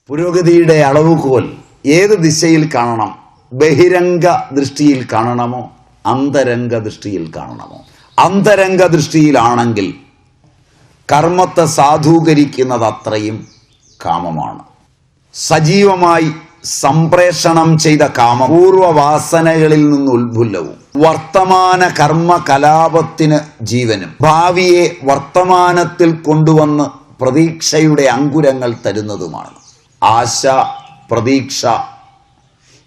പുരോഗതിയുടെ അളവുകോൽ ഏത് ദിശയിൽ കാണണം? ബഹിരംഗ ദൃഷ്ടിയിൽ കാണണമോ അന്തരംഗ ദൃഷ്ടിയിൽ കാണണമോ? അന്തരംഗ ദൃഷ്ടിയിലാണെങ്കിൽ കർമ്മത്തെ സാധൂകരിക്കുന്നത് അത്രയും കാമമാണ്. സജീവമായി സംപ്രേഷണം ചെയ്ത കാമം പൂർവവാസനകളിൽ നിന്ന് ഉത്ഭുല്ലവും വർത്തമാന കർമ്മ കലാപത്തിന് ജീവനും ഭാവിയെ വർത്തമാനത്തിൽ കൊണ്ടുവന്ന് പ്രതീക്ഷയുടെ അങ്കുരങ്ങൾ തരുന്നതുമാണ്. ആശ, പ്രതീക്ഷ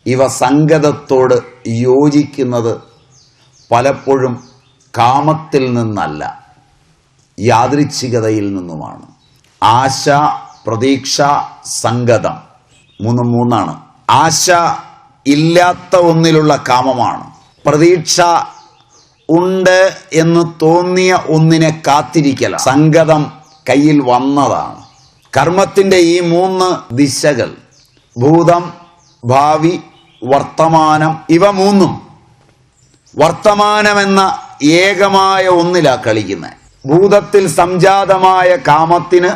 ഇവ സംഗതത്തോട് യോജിക്കുന്നത് പലപ്പോഴും കാമത്തിൽ നിന്നല്ല, യാദൃച്ഛികതയിൽ നിന്നുമാണ്. ആശ, പ്രതീക്ഷ, സംഗതം മൂന്നാണ്. ആശ ഇല്ലാത്ത ഒന്നിലുള്ള കാമമാണ്. പ്രതീക്ഷ ഉണ്ട് എന്ന് തോന്നിയ ഒന്നിനെ കാത്തിരിക്കല. സംഗതം കയ്യിൽ വന്നതാണ്. കർമ്മത്തിൻ്റെ ഈ 3 ദിശകൾ ഭൂതം, ഭാവി, വർത്തമാനം ഇവ 3 വർത്തമാനമെന്ന ഏകമായ ഒന്നിലാ കളിക്കുന്നത്. ഭൂതത്തിൽ സംജാതമായ കാമത്തിന്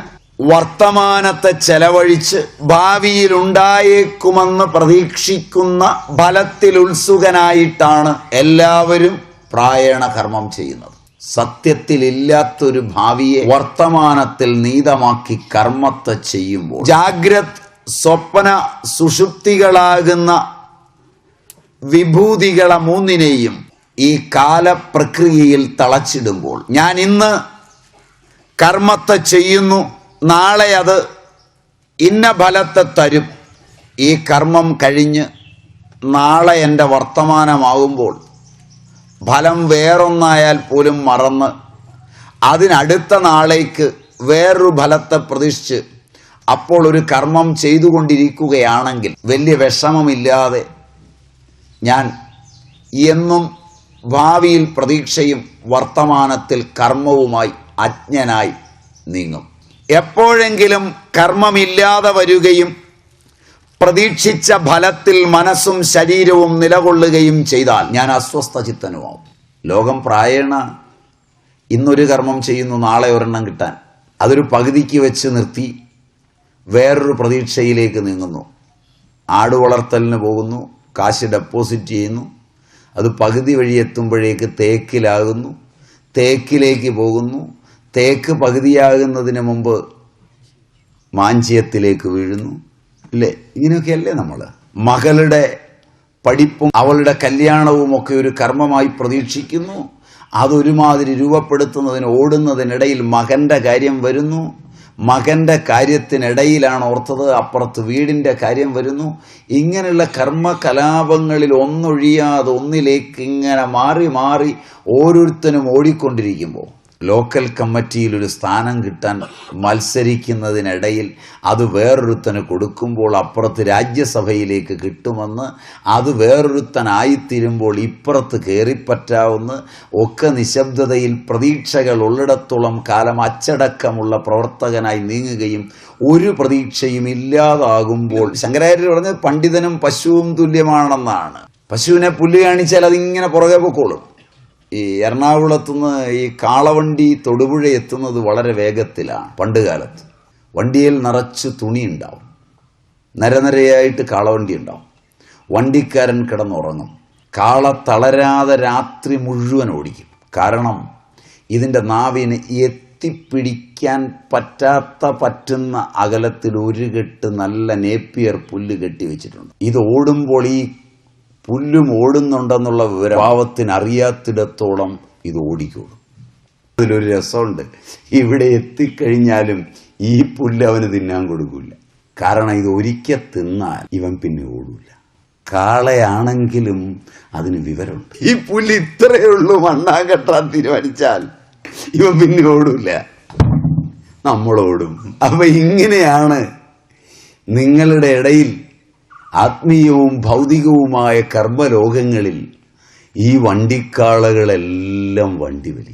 വർത്തമാനത്തെ ചെലവഴിച്ച് ഭാവിയിൽ ഉണ്ടായേക്കുമെന്ന് പ്രതീക്ഷിക്കുന്ന ഫലത്തിൽ ഉത്സുകനായിട്ടാണ് എല്ലാവരും പ്രായണ കർമ്മം ചെയ്യുന്നത്. സത്യത്തിൽ ഇല്ലാത്തൊരു ഭാവിയെ വർത്തമാനത്തിൽ നീതമാക്കി കർമ്മത്തെ ചെയ്യുമ്പോൾ ജാഗ്രത്, സ്വപ്ന, സുഷുപ്തികളാകുന്ന വിഭൂതികളെ 3നെയും ഈ കാലപ്രക്രിയയിൽ തളച്ചിടുമ്പോൾ ഞാൻ ഇന്ന് കർമ്മത്തെ ചെയ്യുന്നു, നാളെ അത് ഇന്ന ഫലത്തെ തരും. ഈ കർമ്മം കഴിഞ്ഞ് നാളെ എൻ്റെ വർത്തമാനമാകുമ്പോൾ ഫലം വേറൊന്നായാൽ പോലും മറന്ന് അതിനടുത്ത നാളേക്ക് വേറൊരു ഫലത്തെ പ്രതീക്ഷിച്ച് അപ്പോൾ ഒരു കർമ്മം ചെയ്തുകൊണ്ടിരിക്കുകയാണെങ്കിൽ വലിയ വിഷമമില്ലാതെ ഞാൻ എന്നും ഭാവിയിൽ പ്രതീക്ഷയും വർത്തമാനത്തിൽ കർമ്മവുമായി അജ്ഞനായി നീങ്ങും. എപ്പോഴെങ്കിലും കർമ്മമില്ലാതെ വരികയും പ്രതീക്ഷിച്ച ഫലത്തിൽ മനസ്സും ശരീരവും നിലകൊള്ളുകയും ചെയ്താൽ ഞാൻ അസ്വസ്ഥ ചിത്തനുമാവും. ലോകം പ്രായേണ ഇന്നൊരു കർമ്മം ചെയ്യുന്നു, നാളെ ഒരെണ്ണം കിട്ടാൻ അതൊരു പകുതിക്ക് വെച്ച് നിർത്തി വേറൊരു പ്രതീക്ഷയിലേക്ക് നീങ്ങുന്നു. ആട് വളർത്തലിന് പോകുന്നു, കാശ് ഡെപ്പോസിറ്റ് ചെയ്യുന്നു, അത് പകുതി വഴി എത്തുമ്പോഴേക്ക് തേക്കിലാകുന്നു, തേക്കിലേക്ക് പോകുന്നു, തേക്ക് പകുതിയാകുന്നതിന് മുമ്പ് മാഞ്ചിയത്തിലേക്ക് വീഴുന്നു. ഇല്ലേ? ഇങ്ങനെയൊക്കെയല്ലേ നമ്മൾ? മകളുടെ പഠിപ്പും അവളുടെ കല്യാണവും ഒക്കെ ഒരു കർമ്മമായി പ്രതീക്ഷിക്കുന്നു. അതൊരുമാതിരി രൂപപ്പെടുത്തുന്നതിന് ഓടുന്നതിനിടയിൽ മകൻ്റെ കാര്യം വരുന്നു. മകൻ്റെ കാര്യത്തിനിടയിലാണ് ഓർത്തത്, അപ്പുറത്ത് വീടിൻ്റെ കാര്യം വരുന്നു. ഇങ്ങനെയുള്ള കർമ്മകലാപങ്ങളിൽ ഒന്നൊഴിയാതെ ഒന്നിലേക്ക് ഇങ്ങനെ മാറി മാറി ഓരോരുത്തരും ഓടിക്കൊണ്ടിരിക്കുമ്പോൾ ലോക്കൽ കമ്മിറ്റിയിൽ ഒരു സ്ഥാനം കിട്ടാൻ മത്സരിക്കുന്നതിനിടയിൽ അത് വേറൊരുത്തന് കൊടുക്കുമ്പോൾ അപ്പുറത്ത് രാജ്യസഭയിലേക്ക് കിട്ടുമെന്ന്, അത് വേറൊരുത്തനായിത്തീരുമ്പോൾ ഇപ്പുറത്ത് കയറിപ്പറ്റാവുന്ന ഒക്കെ നിശബ്ദതയിൽ പ്രതീക്ഷകൾ ഉള്ളിടത്തോളം കാലം അച്ചടക്കമുള്ള പ്രവർത്തകനായി നീങ്ങുകയും ഒരു പ്രതീക്ഷയും ഇല്ലാതാകുമ്പോൾ ശങ്കരാചാര്യർ പറഞ്ഞത് പണ്ഡിതനും പശുവും തുല്യമാണെന്നാണ്. പശുവിനെ പുല്ല് കാണിച്ചാൽ അതിങ്ങനെ പുറകെ പൊക്കോളും. ഈ എറണാകുളത്തുനിന്ന് ഈ കാളവണ്ടി തൊടുപുഴ എത്തുന്നത് വളരെ വേഗത്തിലാണ്. പണ്ട് കാലത്ത് വണ്ടിയിൽ നിറച്ച് തുണി ഉണ്ടാവും, നിരനിരയായിട്ട് കാളവണ്ടി ഉണ്ടാവും. വണ്ടിക്കാരൻ കിടന്നുറങ്ങും. കാള തളരാതെ രാത്രി മുഴുവൻ ഓടിക്കും. കാരണം ഇതിൻ്റെ നാവിന് എത്തിപ്പിടിക്കാൻ പറ്റുന്ന അകലത്തിൽ ഒരു കെട്ട് നല്ല നേപ്പിയർ പുല്ല് കെട്ടി വെച്ചിട്ടുണ്ട്. ഇത് ഓടുമ്പോൾ ഈ പുല്ലും ഓടുന്നുണ്ടെന്നുള്ള വിവരം പാവത്തിന് അറിയാത്തിടത്തോളം ഇത് ഓടിക്കോളും. അതിലൊരു രസമുണ്ട്. ഇവിടെ എത്തിക്കഴിഞ്ഞാലും ഈ പുല്ല് അവന് തിന്നാൻ കൊടുക്കില്ല. കാരണം ഇത് ഒരിക്കൽ തിന്നാൽ ഇവൻ പിന്നെ ഓടൂല. കാളയാണെങ്കിലും അതിന് വിവരമുണ്ട്. ഈ പുല്ല് ഇത്രയേ ഉള്ളൂ, മണ്ണാൻ കെട്ടാൻ തീരുമാനിച്ചാൽ ഇവൻ പിന്നെ ഓടൂല, നമ്മളോടും. അപ്പൊ ഇങ്ങനെയാണ് നിങ്ങളുടെ ഇടയിൽ ആത്മീയവും ഭൗതികവുമായ കർമ്മലോകങ്ങളിൽ ഈ വണ്ടിക്കാളകളെല്ലാം വണ്ടി വലിക്കും.